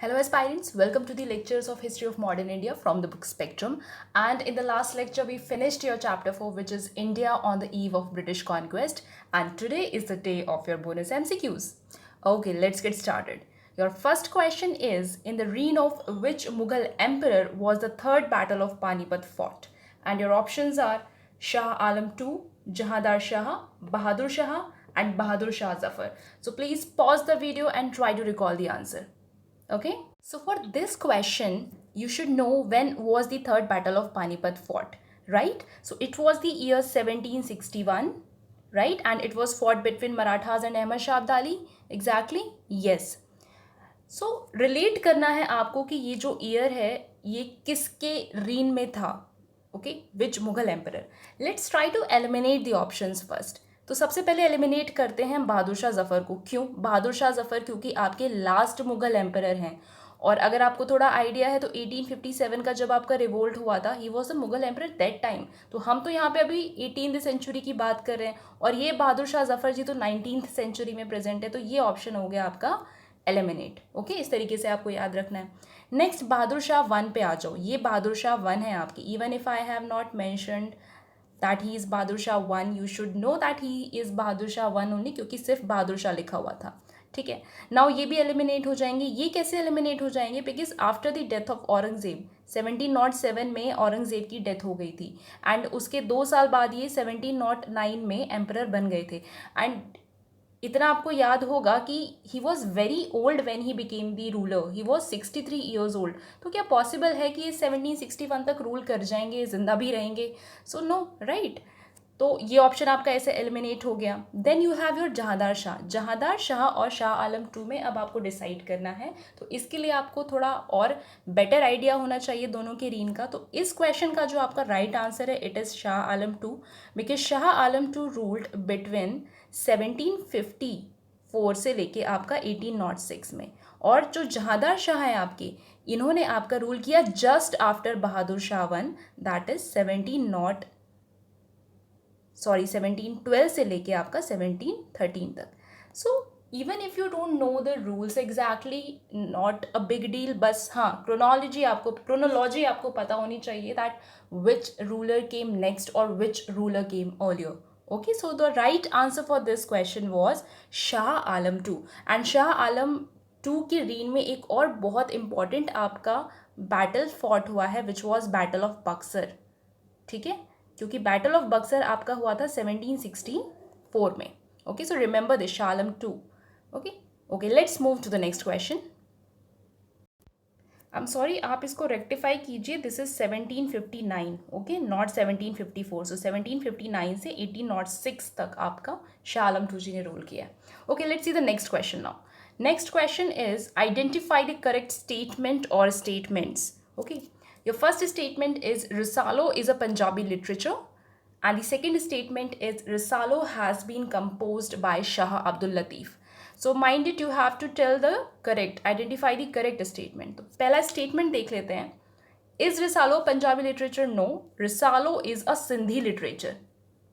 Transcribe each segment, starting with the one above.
Hello aspirants, welcome to the lectures of History of Modern India from the book Spectrum. And in the last lecture, we finished your chapter 4, which is India on the Eve of British Conquest. And today is the day of your bonus MCQs. Okay, let's get started. Your first question is, in the reign of which Mughal emperor was the third battle of Panipat fought? And your options are Shah Alam II, Jahandar Shah, Bahadur Shah, and Bahadur Shah Zafar. So please pause the video and try to recall the answer. Okay, so for this question, you should know when was the third battle of Panipat fought, right? So it was the year 1761, right? And it was fought between Marathas and Ahmad Shah Abdali. Exactly? Yes. So relate करना है आपको कि ये जो year है ये किसके reign में था. Okay, which Mughal emperor. Let's try to eliminate the options first. तो सबसे पहले एलिमिनेट करते हैं बहादुर शाह जफ़र को. क्यों बहादुर शाह जफ़र? क्योंकि आपके लास्ट मुगल एम्परर हैं. और अगर आपको थोड़ा आइडिया है तो 1857 का जब आपका रिवोल्ट हुआ था, he was a Mughal emperor that time. तो हम तो यहाँ पे अभी 18वीं सेंचुरी की बात कर रहे हैं और ये बहादुर शाह जफ़र जी तो 19वीं सेंचुरी में प्रेजेंट है. तो ये ऑप्शन हो गया आपका एलिमिनेट. ओके, इस तरीके से आपको याद रखना है. नेक्स्ट बहादुर शाह 1 पे आ जाओ. ये बहादुर शाह 1 है आपकी. Even if I have not mentioned that he is Bahadur Shah 1, you should know that he is Bahadur Shah 1 only, क्योंकि सिर्फ बहादुर शाह लिखा हुआ था. ठीक है, नाउ ये भी एलिमिनेट हो जाएंगे. ये कैसे एलिमिनेट हो जाएंगे? Because after the death of Aurangzeb 1707 में औरंगजेब की डेथ हो गई थी एंड उसके 2 साल बाद ये 1709 में एम्परर बन गए थे. एंड इतना आपको याद होगा कि he was very old when he became the ruler. He was 63 years old. तो क्या पॉसिबल है कि ये 1761 तक रूल कर जाएंगे, जिंदा भी रहेंगे? So no, right. तो ये ऑप्शन आपका ऐसे एलिमिनेट हो गया. Then you have your Jahandar Shah. Jahandar Shah और शाह आलम 2 में अब आपको डिसाइड करना है. तो इसके लिए आपको थोड़ा और बेटर आइडिया होना चाहिए दोनों के रीन का. तो इस क्वेश्चन का जो आपका राइट आंसर है, it is Shah Alam 2, because Shah Alam 2 ruled between 1754 से लेके आपका 1806 में. और जो जहांदार शाह है आपके, इन्होंने आपका रूल किया just after Bahadur Shah 1, that is 1712 से लेके आपका 1713 तक. So even if you don't know the rules exactly, not a big deal. बस हाँ, क्रोनोलॉजी आपको पता होनी चाहिए that which ruler came next और which ruler came earlier. Okay, so the right answer for this question was Shah Alam 2. And Shah Alam 2 के reign में एक और बहुत इंपॉर्टेंट आपका बैटल फॉट हुआ है, which was battle of Buxar. ठीक है, क्योंकि बैटल ऑफ बक्सर आपका हुआ था 1764 में. Okay, so remember this, Shah Alam 2. Okay, let's move to the next question. I am sorry, आप इसको रेक्टिफाई कीजिए. This is 1759, okay, not 1754. So 1759 से 1806 तक आपका शाह आलम 2 जी ने रूल किया. Okay, let's see the next question now. Next question is identify the correct statement और statements. Okay, your first statement is Risalo is a Punjabi literature. And the second statement is Risalo has been composed by Shah Abdul Latif. So mind it, you have to tell the correct, identify the correct statement. तो पहला statement देख लेते हैं. Is Risalo Punjabi literature? No. Risalo is a Sindhi literature.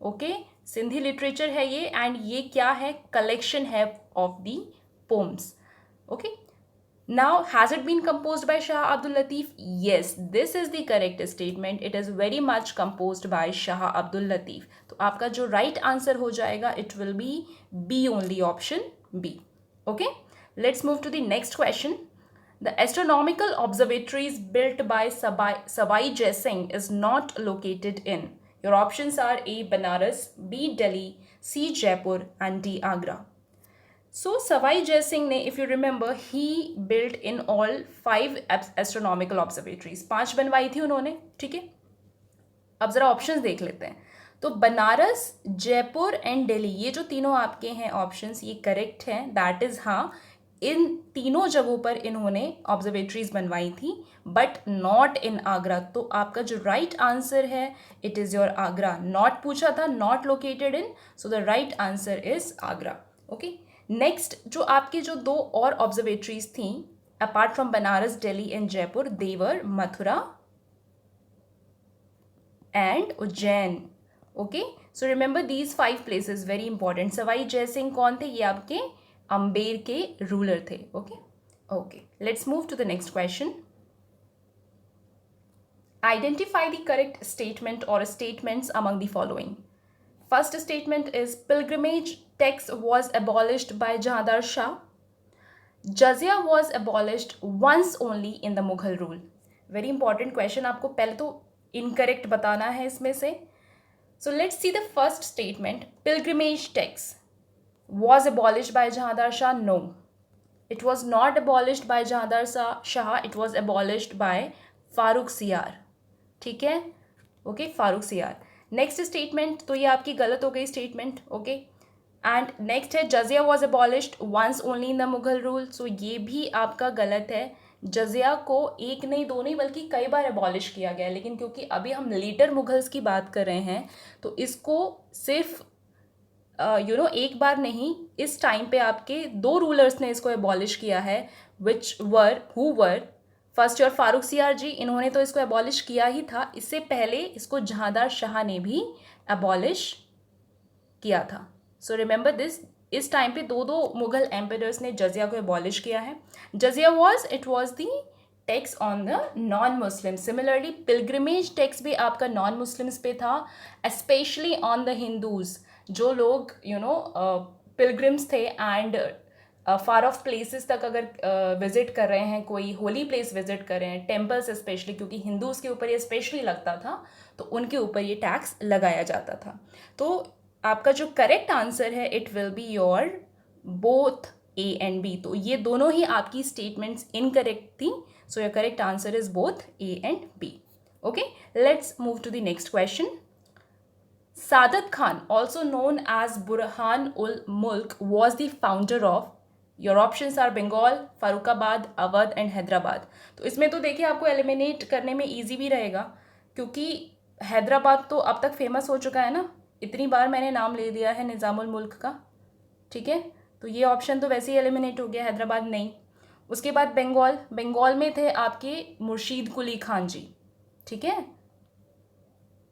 Okay, Sindhi literature है ये, and ये क्या है? Collection है of the poems. Okay. Now, has it been composed by Shah Abdul Latif? Yes, this is the correct statement. It is very much composed by Shah Abdul Latif. तो आपका जो right answer हो जाएगा, it will be B only, option B. Okay, let's move to the next question. The astronomical observatories built by Savai Jai Singh is not located in. Your options are A. Banaras, B. Delhi, C. Jaipur, and D. Agra. So Savai Jai Singh ने, if you remember, he built in all 5 astronomical observatories. 5 बनवाई थी उन्होंने. ठीक है, अब जरा options देख लेते हैं. तो बनारस, जयपुर एंड दिल्ली, ये जो तीनों आपके हैं ऑप्शंस, ये करेक्ट हैं. दैट इज हाँ, इन तीनों जगहों पर इन्होंने ऑब्जर्वेटरीज बनवाई थी, बट नॉट इन आगरा. तो आपका जो राइट आंसर है, it is your Agra. Not पूछा था, not located in, so the right answer is Agra. Okay, next जो आपके जो 2 और ऑब्जर्वेटरीज थी apart from Banaras, Delhi and Jaipur, they were Mathura and Ujjain. Okay, so remember these 5 places, very important. Sawai Jai Singh कौन थे? ये आपके अम्बेर के रूलर थे. Okay, Okay, let's move to the next question. Identify the correct statement or statements among the following. First statement is pilgrimage tax was abolished by Jahandar Shah. Jizya was abolished once only in the Mughal rule. Very important question. आपको पहले तो incorrect बताना है इसमें से. So let's see the first statement. Pilgrimage tax was abolished by Jahandar Shah. No, it was not abolished by Jahandar Shah. It was abolished by Farooq Siyar. ठीक है, okay, Farooq सियार. नेक्स्ट स्टेटमेंट, तो ये आपकी गलत हो गई स्टेटमेंट. ओके, एंड नेक्स्ट है jizya was abolished once only in the Mughal rule. So ये भी आपका गलत है. जजिया को एक नहीं दो नहीं बल्कि कई बार अबॉलिश किया गया, लेकिन क्योंकि अभी हम लेटर मुगल्स की बात कर रहे हैं तो इसको सिर्फ एक बार नहीं, इस टाइम पे आपके दो रूलर्स ने इसको अबॉलिश किया है, हु वर फर्स्ट और फारूक सियार जी. इन्होंने तो इसको अबॉलिश किया ही था, इससे पहले इसको जहांदार शाह ने भी अबॉलिश किया था. सो रिमेंबर दिस. इस टाइम पे दो दो मुगल एम्परर्स ने जजिया को अबॉलिश किया है. Jizya it was the tax on the non Muslim. Similarly pilgrimage tax भी आपका नॉन मुस्लिम्स पे था, स्पेशली ऑन द हिंदूज. जो लोग पिलग्रिम्स थे एंड फार ऑफ प्लेसेस तक अगर विजिट कर रहे हैं, कोई होली प्लेस विजिट कर रहे हैं, टेम्पल्स स्पेशली, क्योंकि हिंदूज़ के ऊपर ये स्पेशली लगता था, तो उनके ऊपर ये टैक्स लगाया जाता था. तो आपका जो करेक्ट आंसर है it will be your both A and B. तो ये दोनों ही आपकी स्टेटमेंट्स इनकरेक्ट थी. So your correct answer is both A and B. Okay, let's move to the next question. Saadat Khan, also known as Burhan ul Mulk, was the founder of. Your options are Bengal, Farrukhabad, Awadh and Hyderabad. तो इसमें तो देखिए आपको eliminate करने में easy भी रहेगा, क्योंकि हैदराबाद तो अब तक फेमस हो चुका है ना, इतनी बार मैंने नाम ले दिया है निज़ामुल मुल्क का. ठीक है, तो ये ऑप्शन तो वैसे ही एलिमिनेट हो गया, हैदराबाद नहीं. उसके बाद बंगाल में थे आपके मुर्शीद कुली खान जी. ठीक है,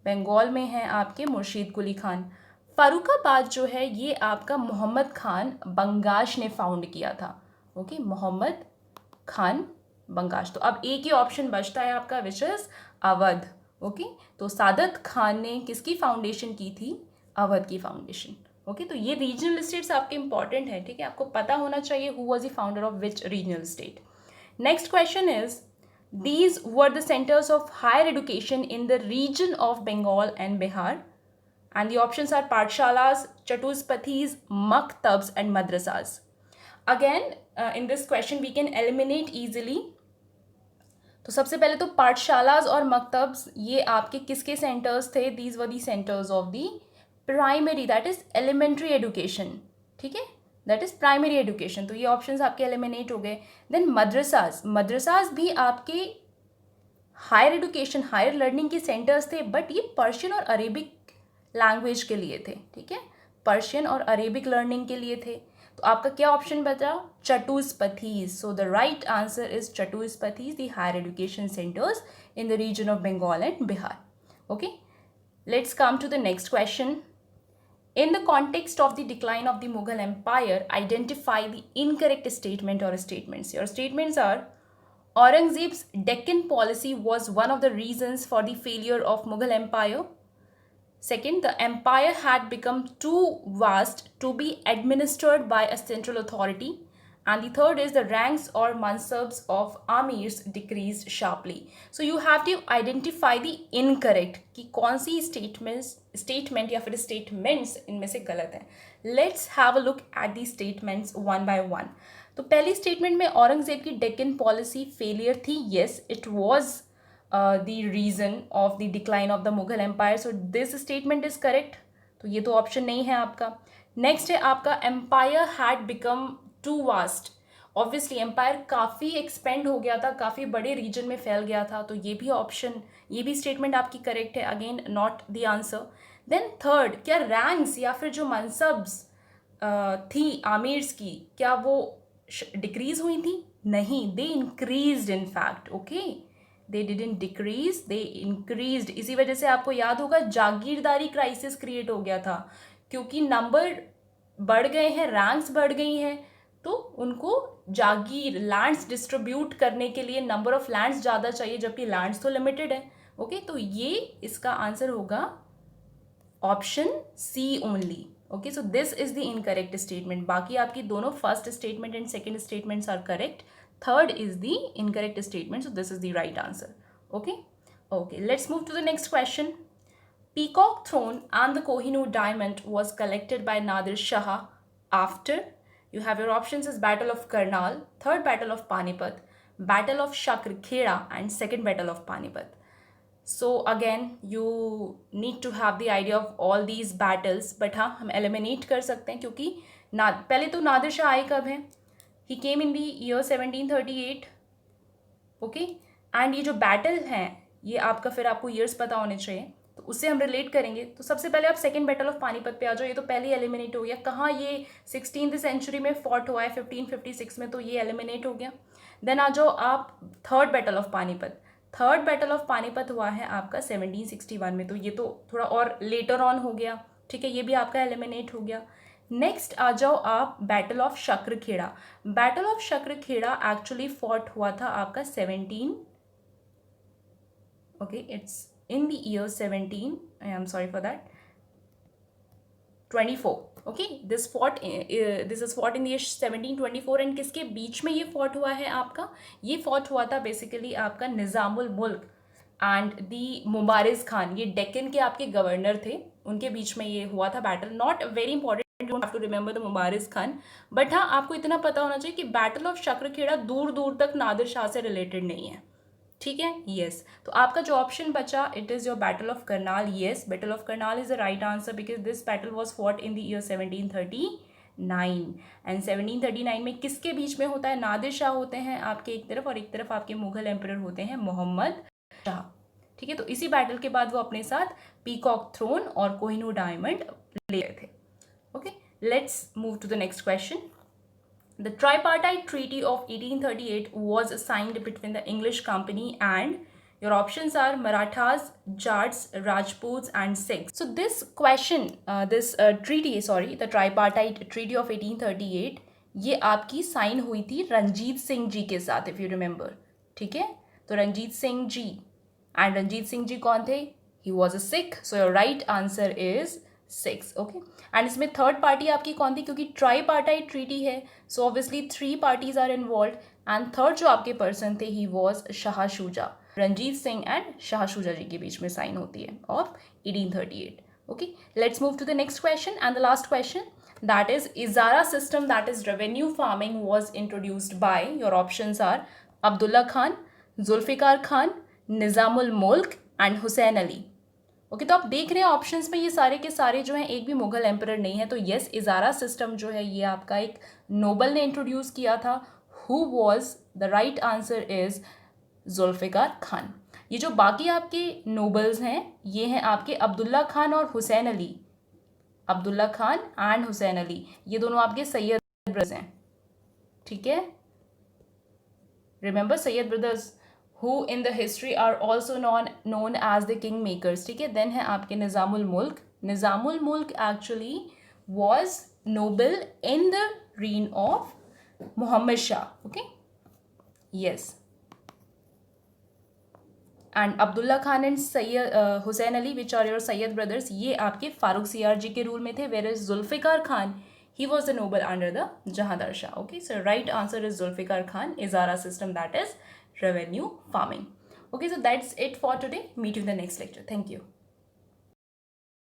बंगाल में हैं आपके मुर्शीद कुली खान. फारूकाबाद जो है ये आपका मोहम्मद खान बंगाश ने फाउंड किया था. ओके, मोहम्मद खान बंगाश. तो अब एक ही ऑप्शन बचता है आपका, विच इज अवध. ओके, तो सादत खान ने किसकी फाउंडेशन की थी? अवध की फाउंडेशन. ओके, तो ये रीजनल स्टेट्स आपके इंपॉर्टेंट है. ठीक है, आपको पता होना चाहिए who was the founder of which regional state. Next question is, these were the centers of higher education in the region of Bengal and Bihar, and the options are Pathshalas, Chatuspathis, Maktabs and Madrasas. Again, in this question we can eliminate easily. तो सबसे पहले तो पाठशालाज और मकतब्स ये आपके किसके centres थे? These were the centers of the primary, that is elementary education. ठीक है, दैट इज़ प्राइमरी एजुकेशन. तो ये ऑप्शंस आपके एलिमिनेट हो गए. देन मदरसाज भी आपके हायर एजुकेशन, हायर लर्निंग के सेंटर्स थे, बट ये पर्शियन और अरेबिक लैंग्वेज के लिए थे. ठीक है, पर्शियन और अरेबिक लर्निंग के लिए थे. तो आपका क्या ऑप्शन बचा? Chatuspathis. So the right answer is chatuspathis, the higher education centres in the region of Bengal and Bihar. Okay, let's come to the next question. In the context of the decline of the Mughal Empire, identify the incorrect statement or statements. Your statements are: Aurangzeb's Deccan policy was one of the reasons for the failure of Mughal Empire. Second, the empire had become too vast to be administered by a central authority. And the third is the ranks or mansabs of amirs decreased sharply. So you have to identify the incorrect कि कौन सी statement या फिर statements इनमें से गलत है. Let's have a look at the statements one by one. तो पहली statement में औरंगजेब की डेक्कन पॉलिसी फेलियर थी. Yes, it was the reason of the decline of the Mughal Empire. So this statement is correct. तो ये तो ऑप्शन नहीं है आपका. नेक्स्ट है आपका empire had become too vast. Obviously empire काफ़ी एक्सपेंड हो गया था, काफ़ी बड़े रीजन में फैल गया था. तो ये भी स्टेटमेंट आपकी करेक्ट है. Again not the answer. Then third, क्या रैंक्स या फिर जो मनसब्स थी आमिर्स की, क्या वो डिक्रीज हुई थी? नहीं, they increased in fact. Okay, they didn't decrease, they increased. इसी वजह से आपको याद होगा जागीरदारी क्राइसिस क्रिएट हो गया था, क्योंकि नंबर बढ़ गए हैं, रैंक्स बढ़ गई हैं, तो उनको जागीर लैंड्स डिस्ट्रीब्यूट करने के लिए नंबर ऑफ लैंड्स ज़्यादा चाहिए, जबकि लैंड्स तो लिमिटेड है। ओके, तो ये इसका आंसर होगा option C only. Okay, so this is the incorrect statement. बाकी आपकी दोनों first statement and second statements are correct, third is the incorrect statement, so this is the right answer. Okay okay, let's move to the next question. Peacock throne and the Kohinoor diamond was collected by Nadir Shah after, you have your options as Battle of Karnal, third Battle of Panipat, Battle of Shakr Kheda and second Battle of Panipat. So again you need to have the idea of all these battles, but हाँ हम eliminate कर सकते हैं क्योंकि पहले तो नादिर शाह आए कब हैं? He came in the year 1738. Okay, and ये जो बैटल हैं ये आपका फिर आपको ईयर्स पता होने चाहिए, तो उससे हम रिलेट करेंगे। तो सबसे पहले आप सेकेंड बैटल ऑफ पानीपत पे आ जाओ, ये तो पहले ही एलिमिनेट हो गया। कहाँ ये 16th सेंचुरी में फॉर्ट हुआ है 1556 में, तो ये एलिमिनेट हो गया। देन आ जाओ आप third battle of Panipat. Third battle of Panipat हुआ है आपका 1761 में, तो ये तो थोड़ा और लेटर ऑन हो गया, ठीक है, ये भी आपका एलिमिनेट हो गया। नेक्स्ट आ जाओ आप battle of Shakar Kheda. Battle of Shakar Kheda actually fought हुआ था आपका 17, okay, it's in the year 17, I am sorry for that, 24. okay, this is fought in the year 1724 and किसके बीच में ये फॉर्ट हुआ है आपका? ये फॉर्ट हुआ था बेसिकली आपका निज़ामुल मुल्क एंड दी मुबारिज़ खान, ये डेक्कन के आपके गवर्नर थे, उनके बीच में ये हुआ था battle. Not very important, you don't have to remember the Mubariz Khan, but हाँ आपको इतना पता होना चाहिए कि बैटल ऑफ शक्र दूर दूर तक नादिर शाह से रिलेटेड नहीं है, ठीक है। यस, तो आपका जो ऑप्शन बचा it is your battle of Karnal. Yes, battle of Karnal is the right answer because this battle was fought in the year 1739 and 1739 में किसके बीच में होता है? नादिर शाह होते हैं आपके एक तरफ और एक तरफ आपके मुगल एम्परर होते हैं मोहम्मद शाह, ठीक है। तो इसी बैटल के बाद वो अपने साथ पीकॉक थ्रोन और कोहिनूर डायमंड ले गए थे। Okay, let's move to the next question. The Tripartite Treaty of 1838 was signed between the English Company and, your options are Marathas, Jats, Rajputs and Sikhs. So this question, the Tripartite Treaty of 1838, ये आपकी sign हुई थी रंजीत सिंह जी के साथ, if you remember, ठीक है। तो Ranjit Singh ji, and Ranjit Singh ji कौन थे? He was a Sikh, so your right answer is 6. Okay, and इसमें थर्ड पार्टी आपकी कौन थी? क्योंकि ट्राईपार्टाइट ट्रीटी है, so obviously 3 parties are involve, and third जो आपके पर्सन थे he was Shah Shuja. Ranjit Singh and Shah Shuja ji के बीच में साइन होती है of 1838। Okay, let's move to the next question and the last question, that is Ijara system, that is revenue farming, was introduced by, your options are Abdullah Khan, Zulfikar Khan, Nizamul मुल्क and Hussain Ali. Okay, तो आप देख रहे हैं ऑप्शंस में ये सारे के सारे जो हैं एक भी मुगल एम्परर नहीं है। तो यस, इजारा सिस्टम जो है ये आपका एक नोबल ने इंट्रोड्यूस किया था। Who was the right answer is Zulfiqar Khan. ये जो बाकी आपके नोबल्स हैं ये हैं आपके अब्दुल्ला खान और हुसैन अली। अब्दुल्ला खान एंड हुसैन अली ये दोनों आपके सैयद ब्रदर्स हैं, ठीक है। Remember Syed brothers who in the history are also known as the king makers, ठीक है। देन है आपके Nizamul Mulk. Nizamul Mulk actually was noble in the reign of Muhammad Shah, okay, yes. And Abdullah Khan and Syed Hussain Ali which are your Syed brothers, ये आपके फारूक सियार जी के रूल में थे, where is Zulfiqar Khan he was the noble under the Jahandar Shah. Okay, so right answer is Zulfikar Khan. Izara system, that is revenue farming. Okay, so that's it for today. Meet you in the next lecture. Thank you.